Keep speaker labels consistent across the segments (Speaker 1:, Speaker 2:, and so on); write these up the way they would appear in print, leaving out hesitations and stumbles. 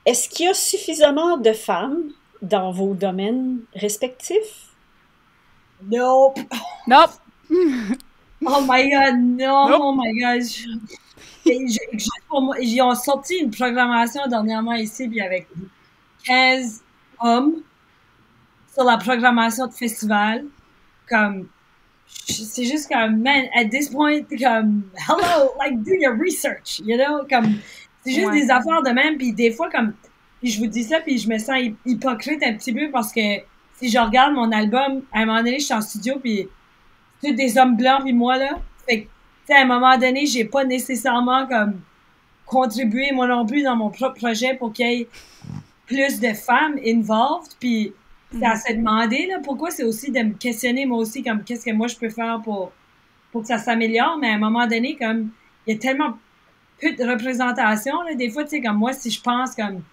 Speaker 1: Est-ce qu'il y a suffisamment de femmes dans vos domaines respectifs?
Speaker 2: Nope.
Speaker 3: Nope.
Speaker 2: Oh my god, non,
Speaker 3: Nope.
Speaker 2: oh my god. Juste pour moi, ils ont sorti une programmation dernièrement ici, puis avec 15 hommes sur la programmation de festival. Comme, c'est juste comme, man, at this point, comme, hello, like, do your research, you know? Comme, c'est juste
Speaker 3: Ouais.
Speaker 2: des affaires de même, puis des fois, comme, puis je vous dis ça, puis je me sens hypocrite un petit peu parce que si je regarde mon album, à un moment donné, je suis en studio, puis c'est des hommes blancs, puis moi, là. Fait que, tu sais, à un moment donné, j'ai pas nécessairement, comme, contribué, moi non plus, dans mon propre projet pour qu'il y ait plus de femmes involved, puis c'est à se demander, là, pourquoi c'est aussi de me questionner, moi aussi, comme, qu'est-ce que moi je peux faire pour que ça s'améliore, mais à un moment donné, comme, il y a tellement peu de représentation, là, des fois, tu sais, comme moi, si je pense, comme,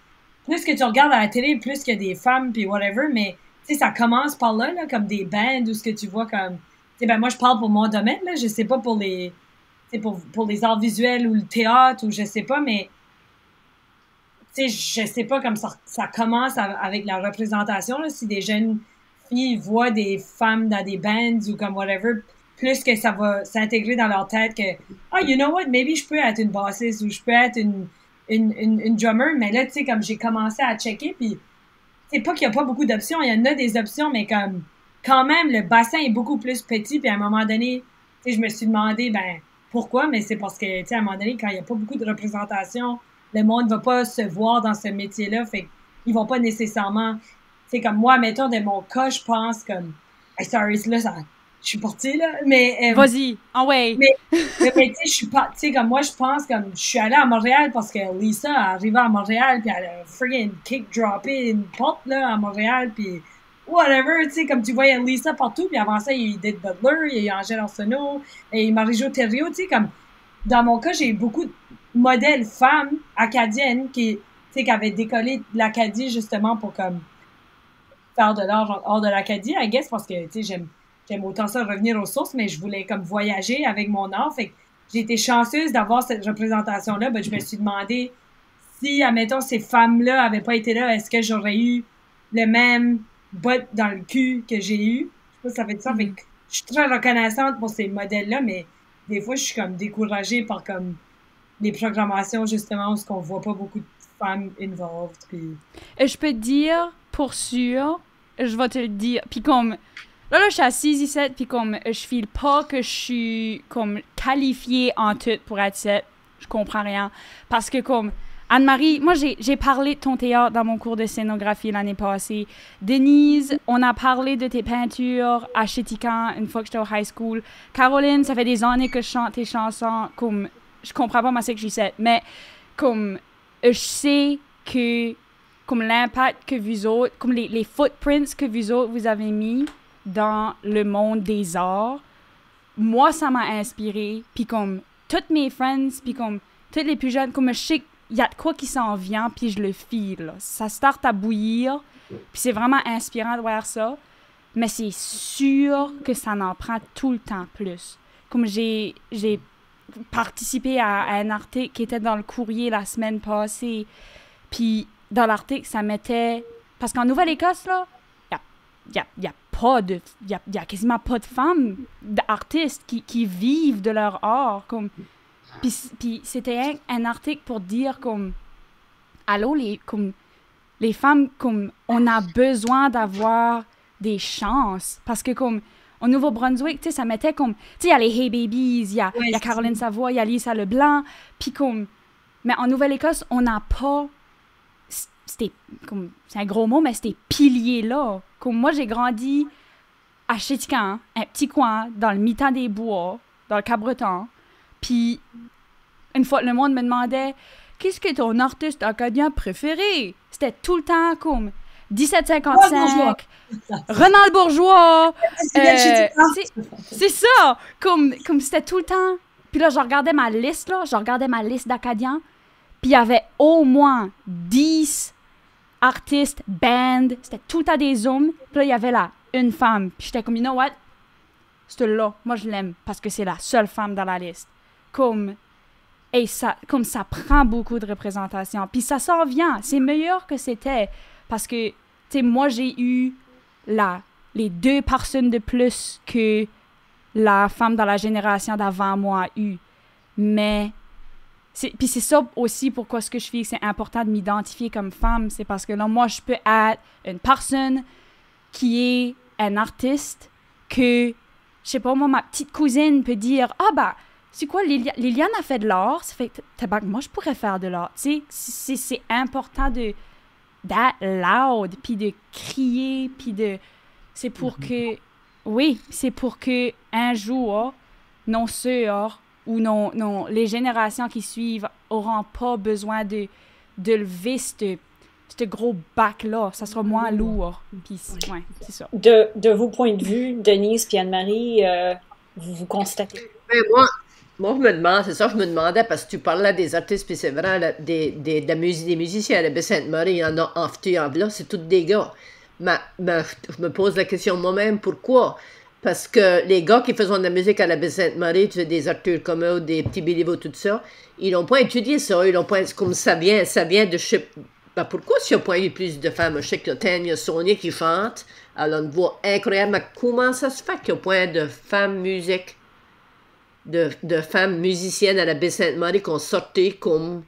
Speaker 2: plus que tu regardes à la télé, plus qu'il y a des femmes, puis whatever, mais, tu sais, ça commence par là, comme des bands, ou ce que tu vois, comme, tu sais, ben, moi, je parle pour mon domaine, là, je sais pas pour les, tu sais, pour les arts visuels, ou le théâtre, ou je sais pas, mais, tu sais, je sais pas, comme ça commence avec la représentation, là, si des jeunes filles voient des femmes dans des bands, ou comme whatever, plus que ça va s'intégrer dans leur tête que, ah, you know what, maybe je peux être une bassiste, ou je peux être une drummer, mais là, tu sais, comme j'ai commencé à checker, puis c'est pas qu'il y a pas beaucoup d'options, il y en a des options, mais comme, quand même, le bassin est beaucoup plus petit, puis à un moment donné, tu sais, je me suis demandé, ben, pourquoi, mais c'est parce que, tu sais, à un moment donné, quand il y a pas beaucoup de représentation, le monde va pas se voir dans ce métier-là, fait qu'ils vont pas nécessairement, tu sais, comme moi, mettons, de mon cas, je pense comme, hey, sorry, là, ça, je suis partie, là,
Speaker 3: Vas-y. Ah ouais.
Speaker 2: mais tu sais, je suis pas, tu sais, comme moi, je pense, comme, je suis allée à Montréal parce que Lisa est arrivée à Montréal, puis elle a friggin' kick-droppé une porte, là, à Montréal, puis whatever, tu sais, comme tu voyais Lisa partout, puis avant ça, il y a eu Did Butler, il y a eu Angèle Arsenault, et Marie-Jo Thériault, tu sais, comme, dans mon cas, j'ai eu beaucoup de modèles femmes acadiennes qui, tu sais, qui avaient décollé de l'Acadie, justement, pour, comme, faire de l'art hors de l'Acadie, I guess, parce que, tu sais, j'aime autant ça revenir aux sources, mais je voulais comme voyager avec mon art. Fait que j'ai été chanceuse d'avoir cette représentation-là. Ben, je me suis demandé si, admettons, ces femmes-là avaient pas été là, est-ce que j'aurais eu le même bot dans le cul que j'ai eu? Je sais pas si ça fait de ça. Fait que je suis très reconnaissante pour ces modèles-là, mais des fois, je suis comme découragée par comme les programmations, justement, où ce qu'on voit pas beaucoup de femmes involved. Puis...
Speaker 3: Et je peux te dire, pour sûr, je vais te le dire. Puis comme, là, je suis assise ici, puis comme, je file pas que je suis, comme, qualifiée en tout pour être cette. Je comprends rien. Parce que, comme, Anne-Marie, moi, j'ai parlé de ton théâtre dans mon cours de scénographie l'année passée. Denise, on a parlé de tes peintures à Chétican une fois que j'étais au high school. Caroline, ça fait des années que je chante tes chansons. Comme, je comprends pas ma c'est que je suis cette. Mais, comme, je sais que comme l'impact que vous autres, comme les footprints que vous autres vous avez mis dans le monde des arts, moi ça m'a inspiré, puis comme toutes mes friends, puis comme toutes les plus jeunes, comme je sais qu'il y a de quoi qui s'en vient, puis je le file, là. Ça start à bouillir, puis c'est vraiment inspirant de voir ça, mais c'est sûr que ça en prend tout le temps plus. Comme j'ai participé à un article qui était dans le courrier la semaine passée, puis dans l'article, ça mettait... Parce qu'en Nouvelle-Écosse, là, il y a quasiment pas de femmes, d'artistes qui vivent de leur art. Comme... Puis c'était un article pour dire comme... Allô, les femmes, comme, on a besoin d'avoir des chances. Parce que comme... Au Nouveau-Brunswick, tu sais, ça mettait comme... Tu sais, il y a les Hey Babies, il y a Caroline Savoie, il y a Lisa Leblanc, puis comme... Mais en Nouvelle-Écosse, on n'a pas... C'était comme... C'est un gros mot, mais c'était piliers-là. Comme moi, j'ai grandi à Chétican, un petit coin, dans le mi-temps des bois, dans le Cabreton. Puis, une fois, le monde me demandait « Qu'est-ce que ton artiste acadien préféré? » C'était tout le temps comme... 1755, Renald Bourgeois, c'est ça, comme c'était tout le temps. Puis là, je regardais ma liste d'Acadiens, puis il y avait au moins 10 artistes, bands, c'était tout le temps des hommes, puis là, il y avait là une femme, puis j'étais comme, you know what, celle-là, moi je l'aime, parce que c'est la seule femme dans la liste. Comme, Et ça, comme ça prend beaucoup de représentation. Puis ça s'en vient. C'est meilleur que c'était. Parce que, tu sais, moi, j'ai eu les 2 personnes de plus que la femme dans la génération d'avant moi a eu. Mais, puis c'est ça aussi pourquoi ce que je fais, c'est important de m'identifier comme femme. C'est parce que là, moi, je peux être une personne qui est un artiste que, je sais pas, moi, ma petite cousine peut dire « Ah, bah, c'est quoi, Liliane a fait de l'art, ça fait tabac, moi, je pourrais faire de l'art. » Tu sais, c'est important d'être loud, puis de crier, puis de... C'est pour que... Oui, c'est pour que un jour, nos sœurs ou les générations qui suivent auront pas besoin de lever ce gros bac-là. Ça sera moins lourd. Puis, ouais, c'est ça.
Speaker 1: De vos points de vue, Denise et Anne-Marie, vous constatez?
Speaker 4: Ben, moi, je me demande, c'est ça, je me demandais, parce que tu parlais des artistes, puis c'est vrai, là, des musiciens à la Baie-Sainte-Marie, il y en a en là, c'est tous des gars. Mais je me pose la question moi-même, pourquoi? Parce que les gars qui faisaient de la musique à la Baie-Sainte-Marie, tu sais, des Arthur Comeau, des petits Béliveau, tout ça, ils n'ont pas étudié ça, ils n'ont pas, comme ça vient de chez... Ben pourquoi s'il n'y a pas eu plus de femmes? Je sais que Tania Sonia qui chante, elle a une voix incroyable, mais comment ça se fait qu'il n'y a pas de femmes musique? De femmes musiciennes à la Baie-Sainte-Marie qui ont sorti comme,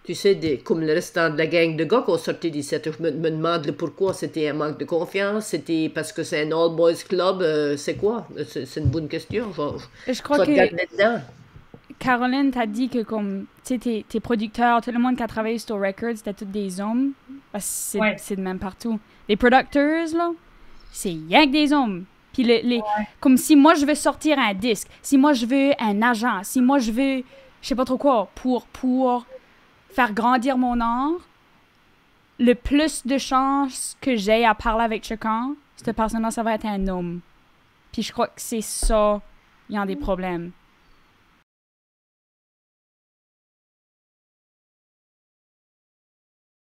Speaker 4: tu sais, comme le restant de la gang de gars qui ont sorti d'ici. Je me demande le pourquoi. C'était un manque de confiance? C'était parce que c'est un all-boys club? C'est quoi? C'est une bonne question.
Speaker 3: Je crois que Caroline t'a dit que comme, tu sais, tes producteurs, tout le monde qui a travaillé sur Records, c'était tous des hommes. C'est de même partout. Les producteurs, là, c'est rien que des hommes. Puis comme si moi je veux sortir un disque, si moi je veux un agent, si moi je veux, je sais pas trop quoi, pour faire grandir mon art, le plus de chances que j'ai à parler avec quelqu'un, cette personne-là, ça va être un homme. Puis je crois que c'est ça, il y a des problèmes.